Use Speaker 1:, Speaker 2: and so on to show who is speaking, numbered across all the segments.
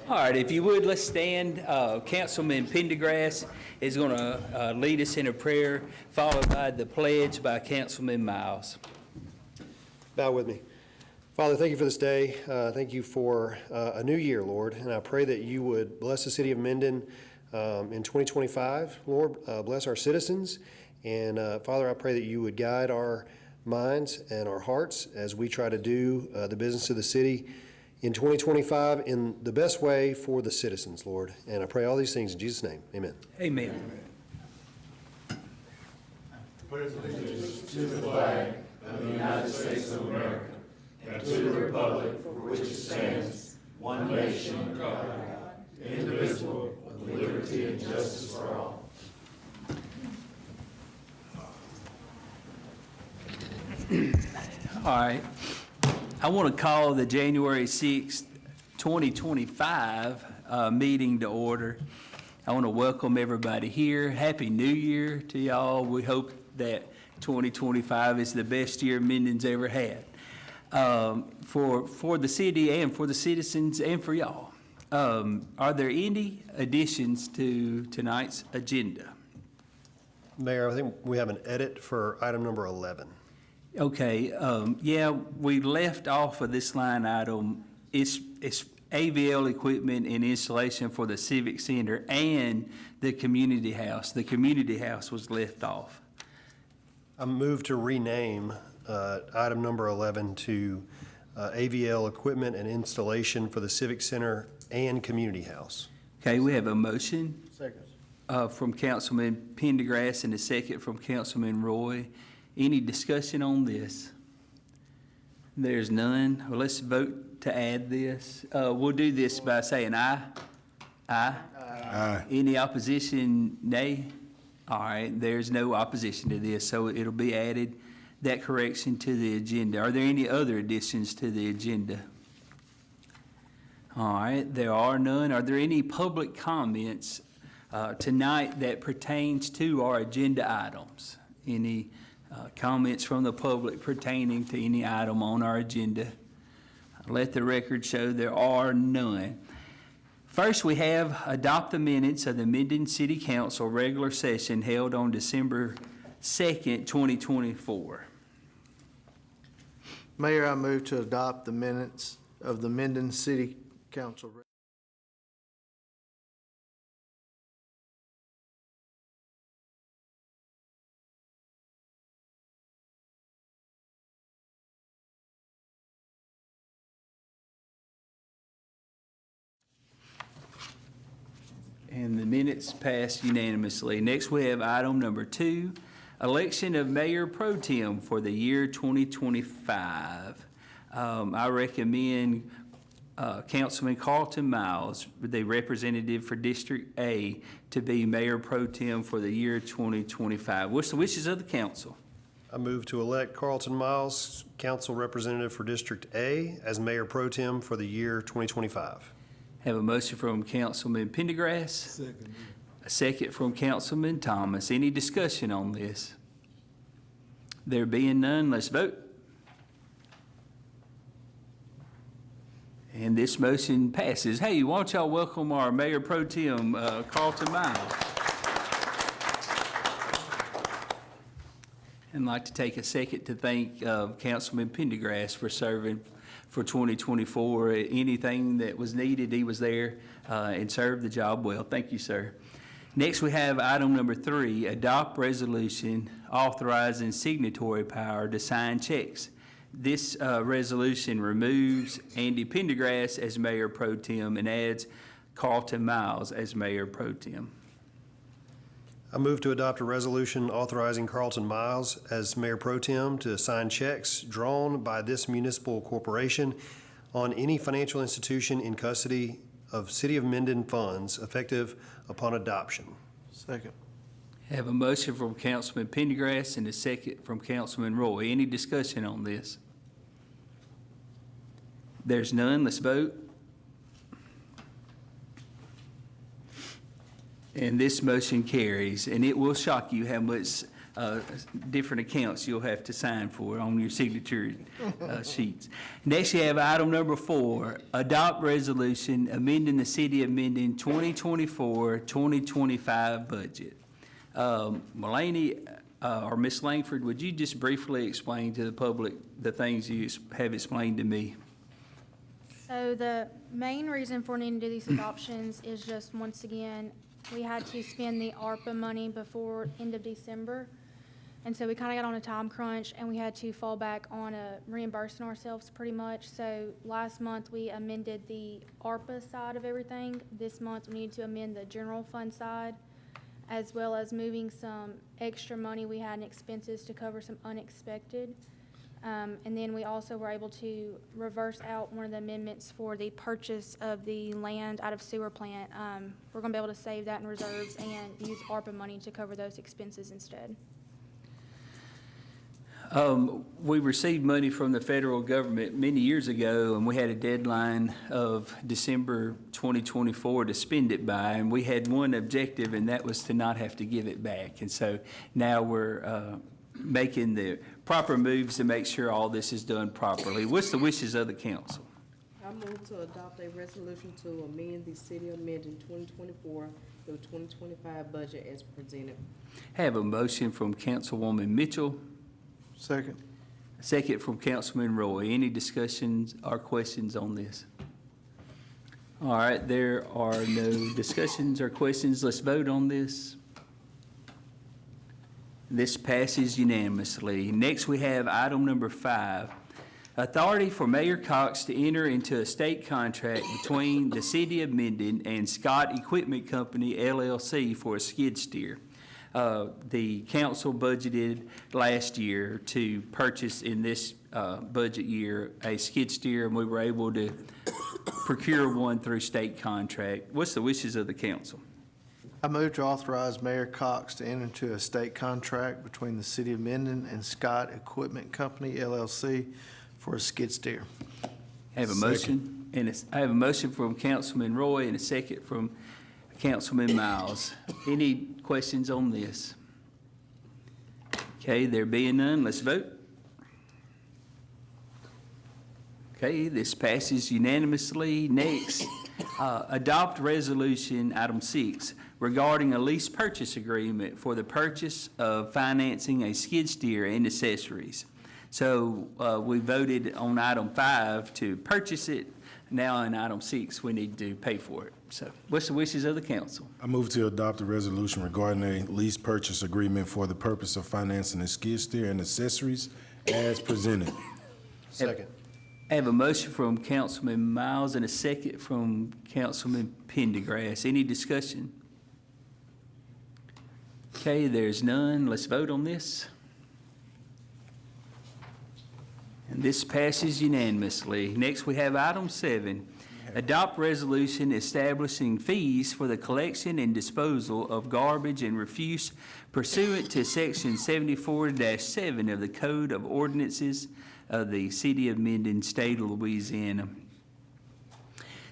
Speaker 1: All right, if you would, let's stand. Councilman Pendergrass is going to lead us in a prayer, followed by the pledge by Councilman Miles.
Speaker 2: Bow with me. Father, thank you for this day. Thank you for a new year, Lord. And I pray that you would bless the city of Minden in 2025. Lord, bless our citizens. And Father, I pray that you would guide our minds and our hearts as we try to do the business of the city in 2025 in the best way for the citizens, Lord. And I pray all these things in Jesus' name. Amen.
Speaker 1: Amen.
Speaker 3: Pledge allegiance to the flag of the United States of America and to the republic for which it stands, one nation under God, indivisible, with liberty and justice for all.
Speaker 1: All right. I want to call the January 6th, 2025 meeting to order. I want to welcome everybody here. Happy New Year to y'all. We hope that 2025 is the best year Minden's ever had for the city and for the citizens and for y'all. Are there any additions to tonight's agenda?
Speaker 2: Mayor, I think we have an edit for item number 11.
Speaker 1: Okay, yeah, we left off of this line item. It's AVL equipment and installation for the Civic Center and the community house. The community house was left off.
Speaker 2: I move to rename item number 11 to AVL equipment and installation for the Civic Center and community house.
Speaker 1: Okay, we have a motion.
Speaker 2: Second.
Speaker 1: From Councilman Pendergrass and a second from Councilman Roy. Any discussion on this? There's none. Well, let's vote to add this. We'll do this by saying aye. Aye.
Speaker 3: Aye.
Speaker 1: Any opposition, nay? All right, there's no opposition to this, so it'll be added, that correction to the agenda. Are there any other additions to the agenda? All right, there are none. Are there any public comments tonight that pertains to our agenda items? Any comments from the public pertaining to any item on our agenda? Let the record show there are none. First, we have adopt the minutes of the Minden City Council regular session held on December 2nd, 2024.
Speaker 4: Mayor, I move to adopt the minutes of the Minden City Council.
Speaker 1: And the minutes passed unanimously. Next, we have item number 2, election of Mayor Pro Tem for the year 2025. I recommend Councilman Carlton Miles, the representative for District A, to be Mayor Pro Tem for the year 2025. What's the wishes of the council?
Speaker 2: I move to elect Carlton Miles, council representative for District A, as Mayor Pro Tem for the year 2025.
Speaker 1: Have a motion from Councilman Pendergrass.
Speaker 4: Second.
Speaker 1: A second from Councilman Thomas. Any discussion on this? There being none, let's vote. And this motion passes. Hey, why don't y'all welcome our Mayor Pro Tem, Carlton Miles. And I'd like to take a second to thank Councilman Pendergrass for serving for 2024. Anything that was needed, he was there and served the job well. Thank you, sir. Next, we have item number 3, adopt resolution authorizing signatory power to sign checks. This resolution removes Andy Pendergrass as Mayor Pro Tem and adds Carlton Miles as Mayor Pro Tem.
Speaker 2: I move to adopt a resolution authorizing Carlton Miles as Mayor Pro Tem to sign checks drawn by this municipal corporation on any financial institution in custody of City of Minden funds effective upon adoption.
Speaker 4: Second.
Speaker 1: Have a motion from Councilman Pendergrass and a second from Councilman Roy. Any discussion on this? There's none. Let's vote. And this motion carries. And it will shock you how much different accounts you'll have to sign for on your signature sheets. Next, you have item number 4, adopt resolution amending the City of Minden 2024-2025 budget. Mulaney, or Ms. Langford, would you just briefly explain to the public the things you have explained to me?
Speaker 5: So the main reason for needing to do these adoptions is just, once again, we had to spend the ARPA money before end of December. And so we kind of got on a time crunch, and we had to fall back on reimbursing ourselves pretty much. So last month, we amended the ARPA side of everything. This month, we need to amend the general fund side, as well as moving some extra money we had in expenses to cover some unexpected. And then we also were able to reverse out one of the amendments for the purchase of the land out of sewer plant. We're gonna be able to save that in reserves and use ARPA money to cover those expenses instead.
Speaker 1: We received money from the federal government many years ago, and we had a deadline of December 2024 to spend it by, and we had one objective, and that was to not have to give it back. And so now we're making the proper moves to make sure all this is done properly. What's the wishes of the council?
Speaker 6: I move to adopt a resolution to amend the City of Minden 2024 through 2025 budget as presented.
Speaker 1: Have a motion from Councilwoman Mitchell,
Speaker 4: Second.
Speaker 1: a second from Councilman Roy. Any discussions or questions on this? All right, there are no discussions or questions. Let's vote on this. This passes unanimously. Next, we have item number 5, authority for Mayor Cox to enter into a state contract between the City of Minden and Scott Equipment Company, LLC, for a skid steer. The council budgeted last year to purchase in this budget year a skid steer, and we were able to procure one through state contract. What's the wishes of the council?
Speaker 4: I move to authorize Mayor Cox to enter into a state contract between the City of Minden and Scott Equipment Company, LLC, for a skid steer.
Speaker 1: I have a motion, and I have a motion from Councilman Roy and a second from Councilman Miles. Any questions on this? Okay, there being none, let's vote. Okay, this passes unanimously. Next, adopt resolution, item 6, regarding a lease purchase agreement for the purchase of financing a skid steer and accessories. So we voted on item 5 to purchase it. Now in item 6, we need to pay for it. So what's the wishes of the council?
Speaker 3: I move to adopt a resolution regarding a lease purchase agreement for the purpose of financing a skid steer and accessories as presented.
Speaker 2: Second.
Speaker 1: I have a motion from Councilman Miles and a second from Councilman Pendergrass. Any discussion? Okay, there's none. Let's vote on this. And this passes unanimously. Next, we have item 7, adopt resolution establishing fees for the collection and disposal of garbage and refuse pursuant to Section 74-7 of the Code of Ordinances of the City of Minden, State of Louisiana.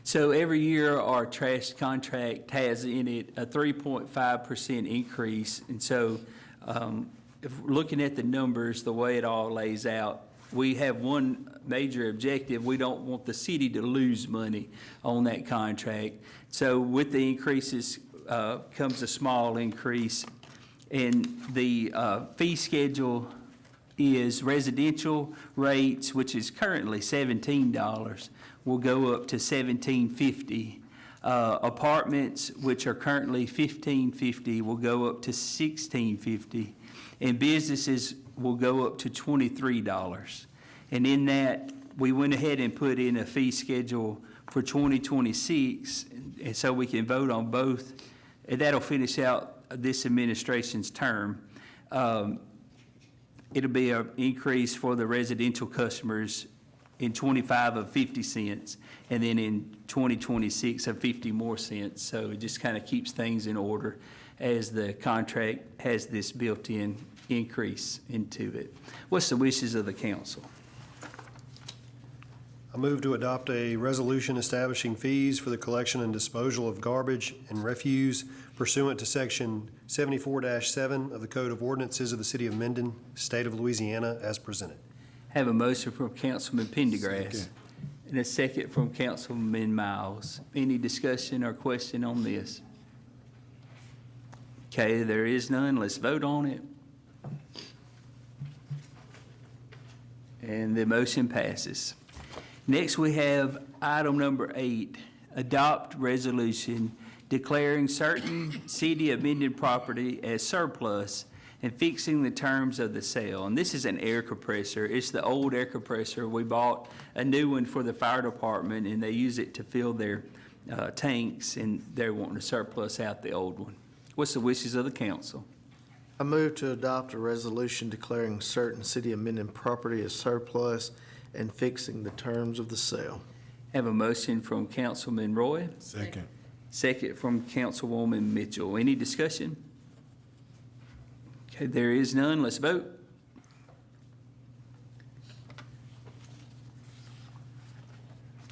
Speaker 1: So every year, our trash contract has in it a 3.5% increase. And so if we're looking at the numbers, the way it all lays out, we have one major objective. We don't want the city to lose money on that contract. So with the increases comes a small increase. And the fee schedule is residential rates, which is currently $17, will go up to $17.50. Apartments, which are currently $15.50, will go up to $16.50. And businesses will go up to $23. And in that, we went ahead and put in a fee schedule for 2026, and so we can vote on both. And that'll finish out this administration's term. It'll be an increase for the residential customers in 25 of 50 cents, and then in 2026 of 50 more cents. So it just kind of keeps things in order as the contract has this built-in increase into it. What's the wishes of the council?
Speaker 2: I move to adopt a resolution establishing fees for the collection and disposal of garbage and refuse pursuant to Section 74-7 of the Code of Ordinances of the City of Minden, State of Louisiana, as presented.
Speaker 1: Have a motion from Councilman Pendergrass and a second from Councilman Miles. Any discussion or question on this? Okay, there is none. Let's vote on it. And the motion passes. Next, we have item number 8, adopt resolution declaring certain City of Minden property as surplus and fixing the terms of the sale. And this is an air compressor. It's the old air compressor. We bought a new one for the fire department, and they use it to fill their tanks, and they're wanting to surplus out the old one. What's the wishes of the council?
Speaker 4: I move to adopt a resolution declaring certain City of Minden property as surplus and fixing the terms of the sale.
Speaker 1: Have a motion from Councilman Roy,
Speaker 3: Second.
Speaker 1: second from Councilwoman Mitchell. Any discussion? Okay, there is none. Let's vote.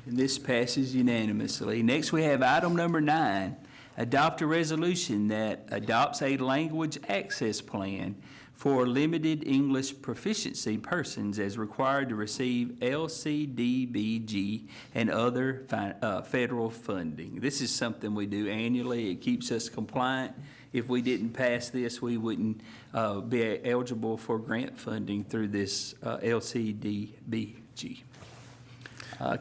Speaker 1: And this passes unanimously. Next, we have item number 9, adopt a resolution that adopts a language access plan for limited English proficiency persons as required to receive LCDBG and other federal funding. This is something we do annually. It keeps us compliant. If we didn't pass this, we wouldn't be eligible for grant funding through this LCDBG.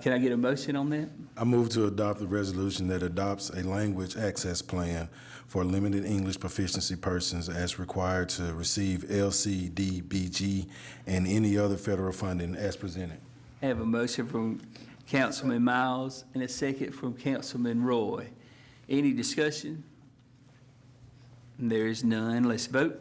Speaker 1: Can I get a motion on that?
Speaker 3: I move to adopt a resolution that adopts a language access plan for limited English proficiency persons as required to receive LCDBG and any other federal funding as presented.
Speaker 1: I have a motion from Councilman Miles and a second from Councilman Roy. Any discussion? There is none. Let's vote.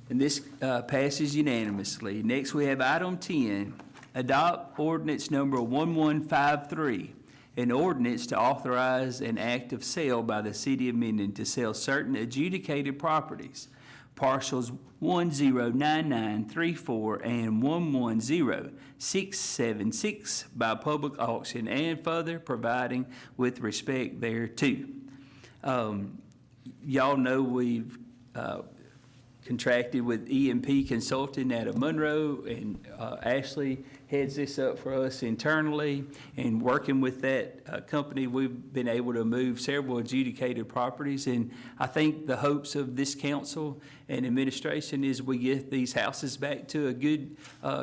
Speaker 1: And this passes unanimously. Next, we have item 10, adopt ordinance number 1153, an ordinance to authorize an act of sale by the City of Minden to sell certain adjudicated properties, parcels 109934 and 110676 by public auction, and further providing with respect thereto. Y'all know we've contracted with EMP Consulting out of Monroe, and Ashley heads this up for us internally. And working with that company, we've been able to move several adjudicated properties. And I think the hopes of this council and administration is we get these houses back to a good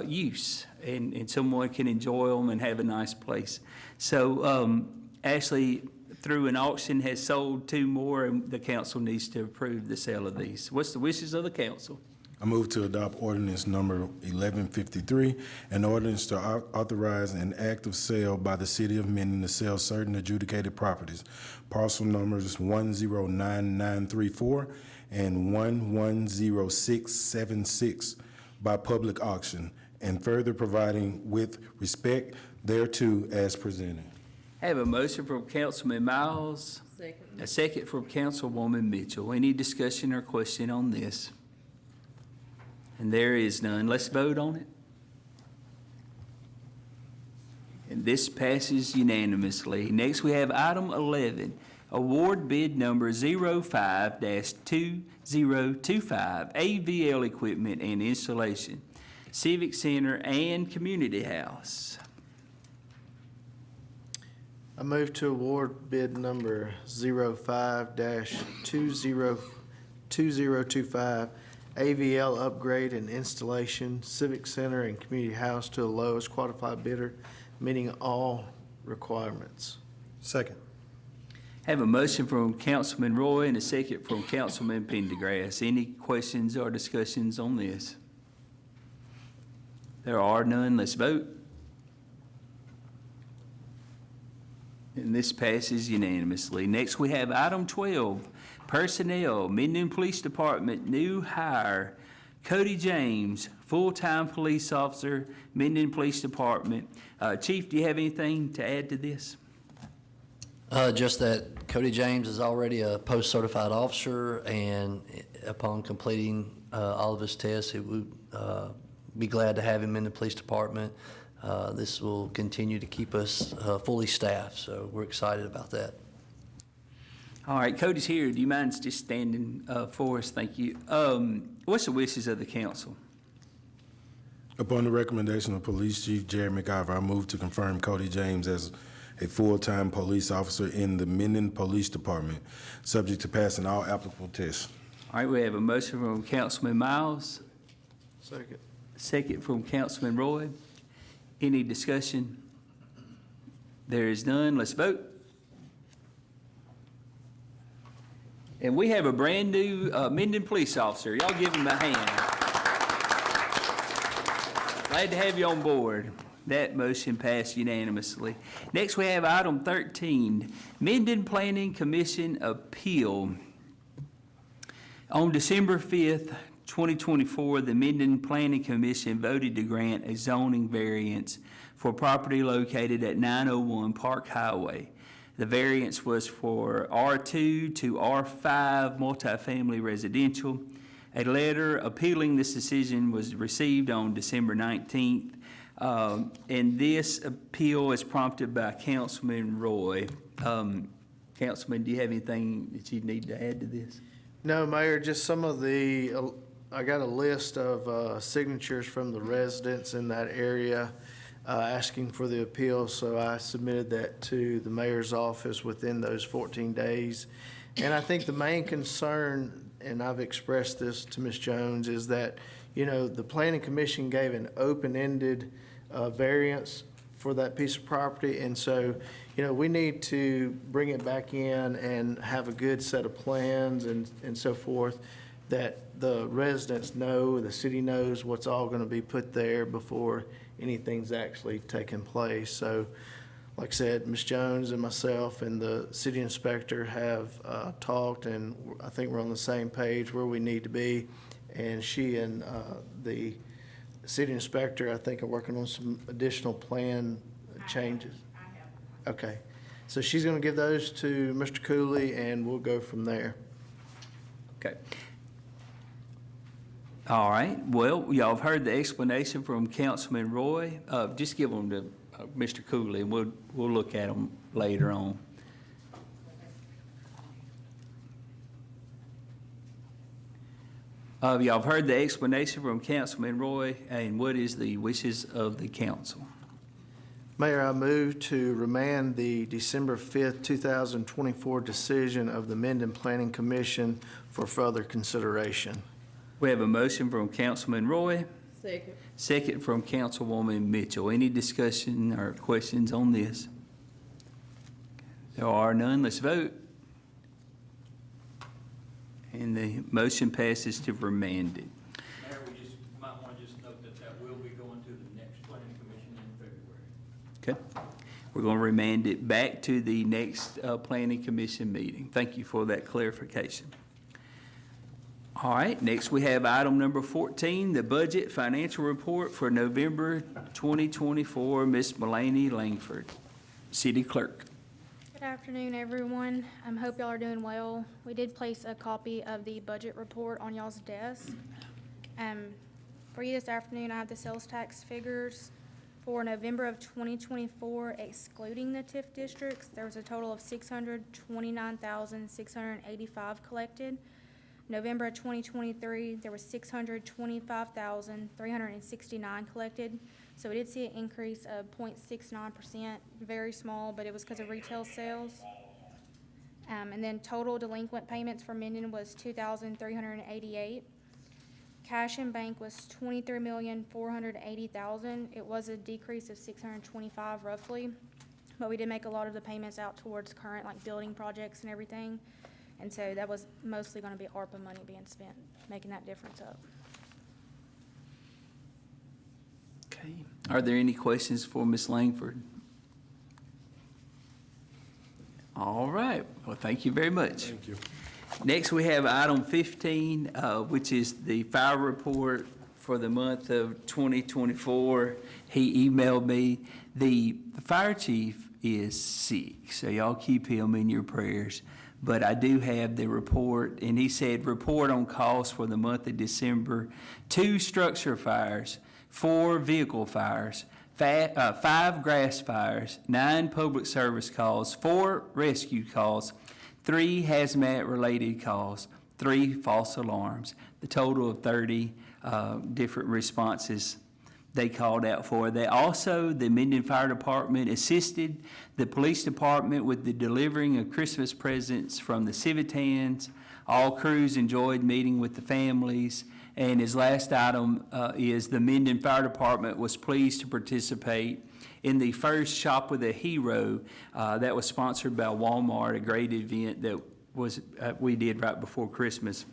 Speaker 1: use, and someone can enjoy them and have a nice place. So Ashley, through an auction, has sold 2 more, and the council needs to approve the sale of these. What's the wishes of the council?
Speaker 3: I move to adopt ordinance number 1153, an ordinance to authorize an act of sale by the City of Minden to sell certain adjudicated properties, parcel numbers 109934 and 110676 by public auction, and further providing with respect thereto as presented.
Speaker 1: I have a motion from Councilman Miles,
Speaker 6: Second.
Speaker 1: a second from Councilwoman Mitchell. Any discussion or question on this? And there is none. Let's vote on it. And this passes unanimously. Next, we have item 11, award bid number 05-2025, AVL equipment and installation, Civic Center and Community House.
Speaker 4: I move to award bid number 05-2025, AVL upgrade and installation, Civic Center and Community House to the lowest qualified bidder, meeting all requirements.
Speaker 2: Second.
Speaker 1: Have a motion from Councilman Roy and a second from Councilman Pendergrass. Any questions or discussions on this? There are none. Let's vote. And this passes unanimously. Next, we have item 12, personnel, Minden Police Department, new hire, Cody James, full-time police officer, Minden Police Department. Chief, do you have anything to add to this?
Speaker 7: Just that Cody James is already a post-certified officer, and upon completing all of his tests. It would be glad to have him in the police department. This will continue to keep us fully staffed, so we're excited about that.
Speaker 1: All right, Cody's here. Do you mind just standing for us? Thank you. What's the wishes of the council?
Speaker 3: Upon the recommendation of Police Chief Jerry McIver, I move to confirm Cody James as a full-time police officer in the Minden Police Department, subject to passing all applicable tests.
Speaker 1: All right, we have a motion from Councilman Miles,
Speaker 4: Second.
Speaker 1: second from Councilman Roy. Any discussion? There is none. Let's vote. And we have a brand-new Minden police officer. Y'all give him a hand. Glad to have you on board. That motion passed unanimously. Next, we have item 13, Minden Planning Commission Appeal. On December 5th, 2024, the Minden Planning Commission voted to grant a zoning variance for property located at 901 Park Highway. The variance was for R2 to R5 multifamily residential. A letter appealing this decision was received on December 19th, and this appeal is prompted by Councilman Roy. Councilman, do you have anything that you need to add to this?
Speaker 4: No, Mayor, just some of the, I got a list of signatures from the residents in that area asking for the appeal, so I submitted that to the mayor's office within those 14 days. And I think the main concern, and I've expressed this to Ms. Jones, is that, you know, the planning commission gave an open-ended variance for that piece of property, and so, you know, we need to bring it back in and have a good set of plans and so forth, that the residents know, the city knows what's all gonna be put there before anything's actually taken place. So, like I said, Ms. Jones and myself and the city inspector have talked, and I think we're on the same page where we need to be. And she and the city inspector, I think, are working on some additional plan changes. I have. Okay. So she's gonna give those to Mr. Cooley, and we'll go from there.
Speaker 1: Okay. All right, well, y'all have heard the explanation from Councilman Roy. Just give them to Mr. Cooley, and we'll look at them later on. Y'all have heard the explanation from Councilman Roy, and what is the wishes of the council?
Speaker 4: Mayor, I move to remand the December 5th, 2024 decision of the Minden Planning Commission for further consideration.
Speaker 1: We have a motion from Councilman Roy,
Speaker 6: Second.
Speaker 1: second from Councilwoman Mitchell. Any discussion or questions on this? There are none. Let's vote. And the motion passes to remand it.
Speaker 8: Mayor, we just might want to just note that that will be going to the next planning commission in February.
Speaker 1: Okay. We're going to remand it back to the next planning commission meeting. Thank you for that clarification. All right, next we have item number 14, the budget financial report for November 2024. Ms. Mulaney Langford, City Clerk.
Speaker 5: Good afternoon, everyone. I hope y'all are doing well. We did place a copy of the budget report on y'all's desk. For you this afternoon, I have the sales tax figures for November of 2024, excluding the TIF districts. There was a total of $629,685 collected. November of 2023, there was $625,369 collected. So we did see an increase of 0.69%, very small, but it was because of retail sales. And then total delinquent payments for Minden was $2,388. Cash in bank was $23,480,000. It was a decrease of $625 roughly, but we did make a lot of the payments out towards current like building projects and everything. And so that was mostly going to be ARPA money being spent, making that difference up.
Speaker 1: Okay. Are there any questions for Ms. Langford? All right. Well, thank you very much.
Speaker 3: Thank you.
Speaker 1: Next, we have item 15, which is the fire report for the month of 2024. He emailed me. The fire chief is sick, so y'all keep him in your prayers. but I do have the report, and he said, report on calls for the month of December: 2 structure fires, 4 vehicle fires, 5 grass fires, 9 public service calls, 4 rescue calls, 3 hazmat-related calls, 3 false alarms, the total of 30 different responses they called out for. They also, the Minden Fire Department assisted the police department with the delivering of Christmas presents from the Civitans. All crews enjoyed meeting with the families. And his last item is the Minden Fire Department was pleased to participate in the first Shop with a Hero that was sponsored by Walmart, a great event that was we did right before Christmas.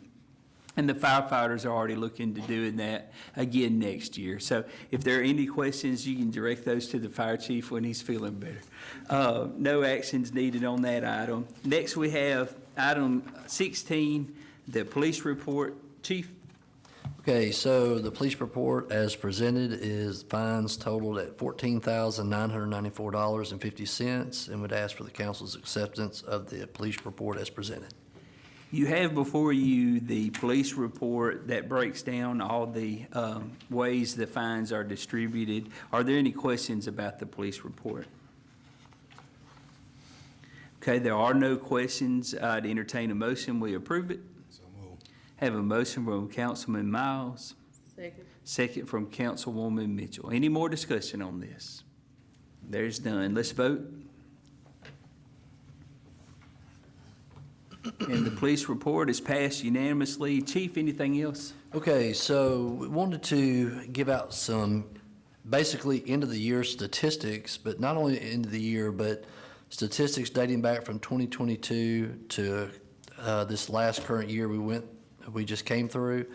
Speaker 1: And the firefighters are already looking to doing that again next year. So if there are any questions, you can direct those to the fire chief when he's feeling better. No actions needed on that item. Next, we have item 16, the police report. Chief?
Speaker 7: Okay, so the police report as presented is fines totaled at $14,994.50, and would ask for the council's acceptance of the police report as presented.
Speaker 1: You have before you the police report that breaks down all the ways the fines are distributed. Are there any questions about the police report? Okay, there are no questions. I'd entertain a motion. We approve it.
Speaker 3: So moved.
Speaker 1: Have a motion from Councilman Miles,
Speaker 6: Second.
Speaker 1: second from Councilwoman Mitchell. Any more discussion on this? There's none. Let's vote. And the police report is passed unanimously. Chief, anything else?
Speaker 7: Okay, so we wanted to give out some basically end-of-the-year statistics, but not only end of the year, but statistics dating back from 2022 to this last current year we just came through.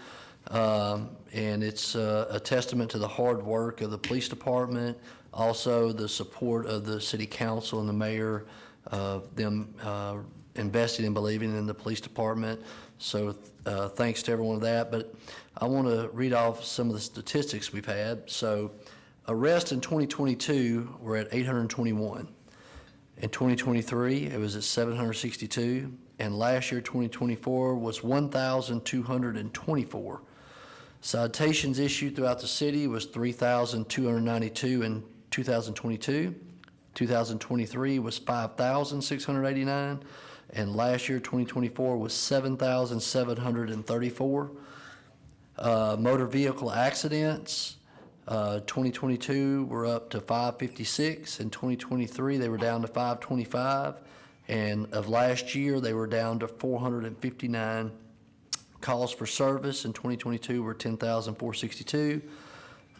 Speaker 7: And it's a testament to the hard work of the police department, also the support of the city council and the mayor, them investing and believing in the police department. So thanks to everyone of that. But I want to read off some of the statistics we've had. So arrests in 2022 were at 821. In 2023, it was at 762. And last year, 2024, was 1,224. Citations issued throughout the city was 3,292 in 2022. 2023 was 5,689. And last year, 2024, was 7,734. Motor vehicle accidents, 2022 were up to 556. In 2023, they were down to 525. And of last year, they were down to 459. Calls for service in 2022 were 10,462.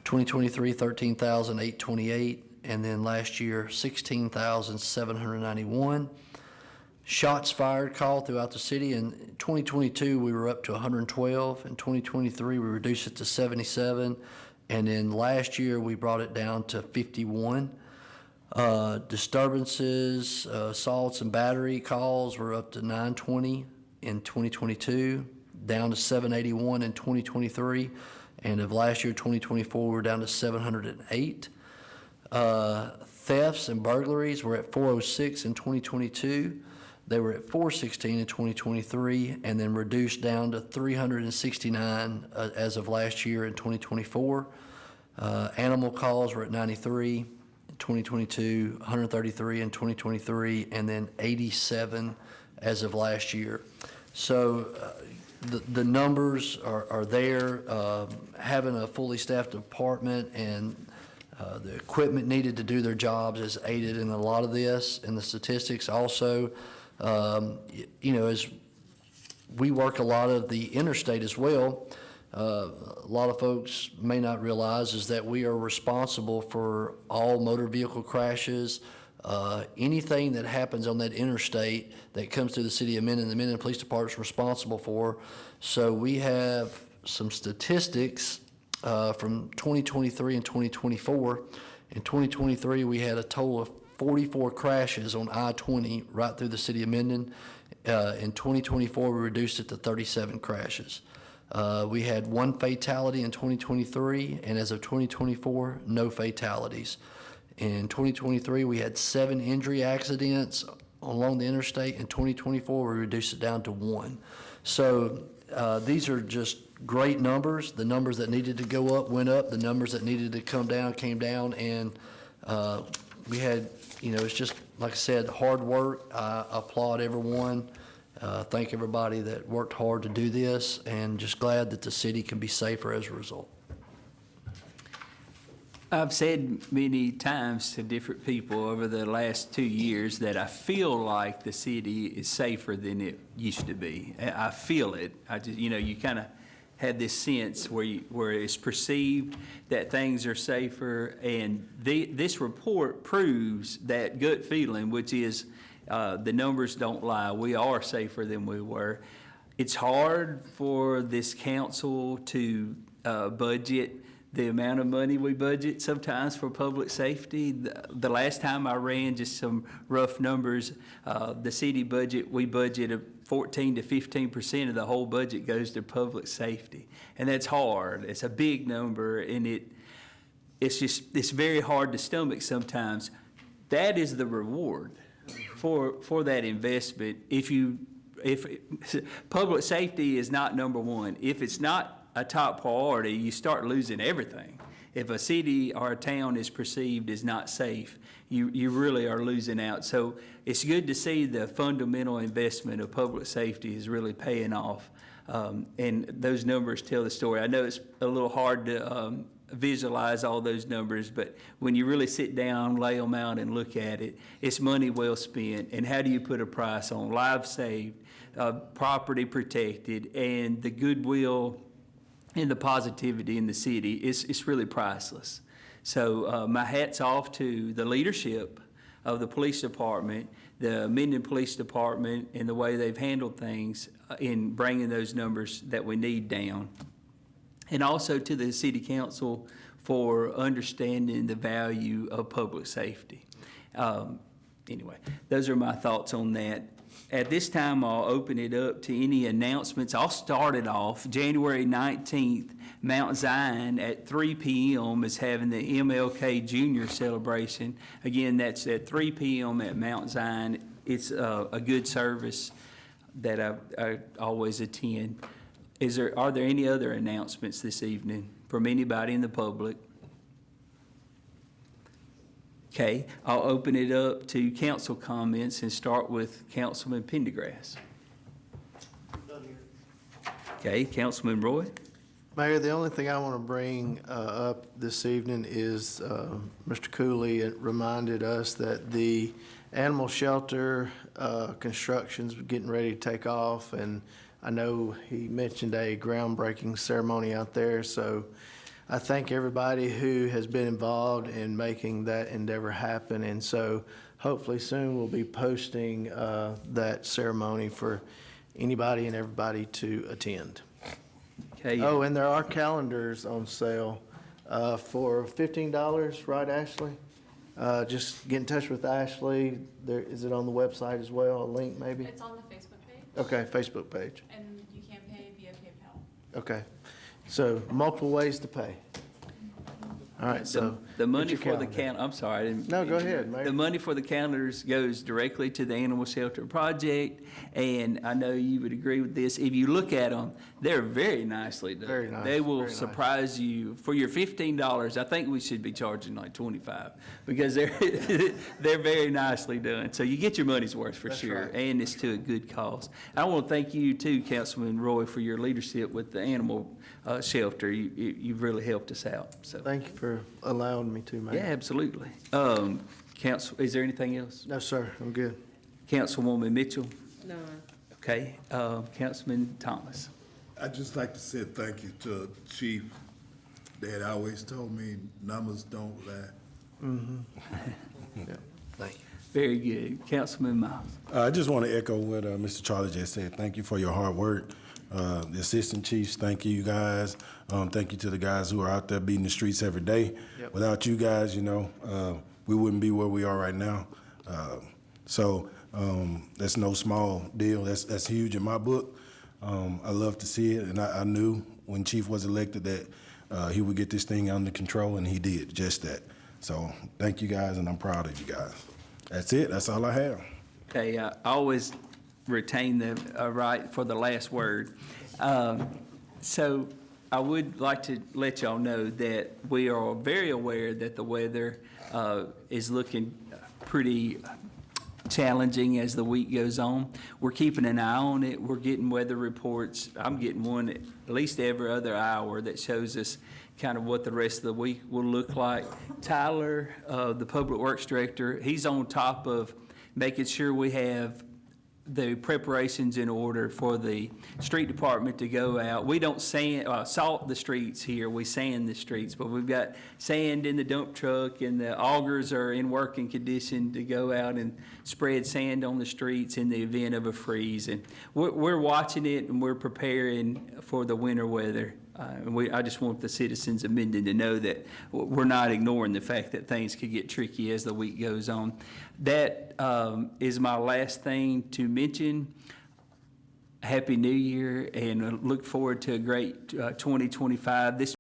Speaker 7: 2023, 13,828. And then last year, 16,791. Shots fired called throughout the city. In 2022, we were up to 112. In 2023, we reduced it to 77. And then last year, we brought it down to 51. Disturbances, assaults and battery calls were up to 920 in 2022, down to 781 in 2023. And of last year, 2024, we're down to 708. Thefts and burglaries were at 406 in 2022. They were at 416 in 2023, and then reduced down to 369 as of last year in 2024. Animal calls were at 93 in 2022, 133 in 2023, and then 87 as of last year. So the numbers are there. Having a fully staffed department and the equipment needed to do their jobs has aided in a lot of this, and the statistics also. As we work a lot of the interstate as well, a lot of folks may not realize is that we are responsible for all motor vehicle crashes. Anything that happens on that interstate that comes through the city of Minden, the Minden Police Department is responsible for. So we have some statistics from 2023 and 2024. In 2023, we had a total of 44 crashes on I-20 right through the city of Minden. In 2024, we reduced it to 37 crashes. We had 1 fatality in 2023, and as of 2024, no fatalities. In 2023, we had 7 injury accidents along the interstate. In 2024, we reduced it down to 1. So these are just great numbers. The numbers that needed to go up went up. The numbers that needed to come down came down. And we had, it's just, like I said, hard work. I applaud everyone. Thank everybody that worked hard to do this, and just glad that the city can be safer as a result.
Speaker 1: I've said many times to different people over the last 2 years that I feel like the city is safer than it used to be. I feel it. I just, you kind of have this sense where it's perceived that things are safer, and this report proves that gut feeling, which is the numbers don't lie. We are safer than we were. It's hard for this council to budget the amount of money we budget sometimes for public safety. The last time I ran just some rough numbers, the city budget, we budgeted 14 to 15% of the whole budget goes to public safety. And that's hard. It's a big number, and it's very hard to stomach sometimes. That is the reward for that investment. If public safety is not number one, if it's not a top priority, you start losing everything. If a city or a town is perceived as not safe, you really are losing out. So it's good to see the fundamental investment of public safety is really paying off. And those numbers tell the story. I know it's a little hard to visualize all those numbers, but when you really sit down, lay them out and look at it, it's money well spent. And how do you put a price on lives saved, property protected, and the goodwill and the positivity in the city? It's really priceless. So my hat's off to the leadership of the police department, the Minden Police Department, and the way they've handled things in bringing those numbers that we need down. And also to the city council for understanding the value of public safety. Anyway, those are my thoughts on that. At this time, I'll open it up to any announcements. I'll start it off. January 19th, Mount Zion at 3 p.m. is having the MLK Junior celebration. Again, that's at 3 p.m. at Mount Zion. It's a good service that I always attend. Are there any other announcements this evening from anybody in the public? Okay, I'll open it up to council comments and start with Councilman Pendergrass. Okay, Councilman Roy?
Speaker 4: Mayor, the only thing I want to bring up this evening is Mr. Cooley reminded us that the animal shelter construction's getting ready to take off, and I know he mentioned a groundbreaking ceremony out there, so I thank everybody who has been involved in making that endeavor happen, and so hopefully soon we'll be posting that ceremony for anybody and everybody to attend.
Speaker 1: Okay.
Speaker 4: Oh, and there are calendars on sale for $15, right, Ashley? Just get in touch with Ashley. Is it on the website as well, a link maybe?
Speaker 9: It's on the Facebook page,
Speaker 4: Okay, Facebook page.
Speaker 9: and you can pay via PayPal.
Speaker 4: Okay. So multiple ways to pay. All right, so.
Speaker 1: The money
Speaker 4: get your
Speaker 1: for the
Speaker 4: calendar.
Speaker 1: I'm sorry. I didn't-
Speaker 4: No, go ahead, Mayor.
Speaker 1: The money for the calendars goes directly to the Animal Shelter Project, and I know you would agree with this. If you look at them, they're very nicely done.
Speaker 4: Very nice,
Speaker 1: They will
Speaker 4: very nice.
Speaker 1: surprise you. For your $15, I think we should be charging like $25, because they're, they're very nicely done. So you get your money's worth for
Speaker 4: That's
Speaker 1: sure,
Speaker 4: right.
Speaker 1: and it's to a good cause. I want to thank you too, Councilman Roy, for your leadership with the animal shelter. You've really helped us out, so.
Speaker 4: Thank you for allowing me to, Mayor.
Speaker 1: Yeah, absolutely. Council, is there anything else?
Speaker 4: No, sir, I'm good.
Speaker 1: Councilwoman Mitchell?
Speaker 6: None.
Speaker 1: Okay. Councilman Thomas?
Speaker 3: I'd just like to say thank you to Chief. Dad always told me numbers don't lie.
Speaker 7: Thank you.
Speaker 1: Very good. Councilman Miles?
Speaker 10: I just want to echo what Mr. Charlie just said. Thank you for your hard work. The assistant chiefs, thank you guys. Thank you to the guys who are out there beating the streets every day.
Speaker 4: Yep.
Speaker 10: Without you guys, we wouldn't be where we are right now. So that's no small deal. That's huge in my book. I love to see it, and I knew when Chief was elected that he would get this thing under control, and he did just that. So thank you guys, and I'm proud of you guys. That's it. That's all I have.
Speaker 1: Okay, I always retain the right for the last word. So I would like to let y'all know that we are very aware that the weather is looking pretty challenging as the week goes on. We're keeping an eye on it. We're getting weather reports. I'm getting one at least every other hour that shows us kind of what the rest of the week will look like. Tyler, the Public Works Director, he's on top of making sure we have the preparations in order for the street department to go out. We don't salt the streets here, we sand the streets, but we've got sand in the dump truck and the augers are in working condition to go out and spread sand on the streets in the event of a freeze. And we're watching it and we're preparing for the winter weather. I just want the citizens of Minden to know that we're not ignoring the fact that things could get tricky as the week goes on. That is my last thing to mention. Happy New Year, and look forward to a great 2025. This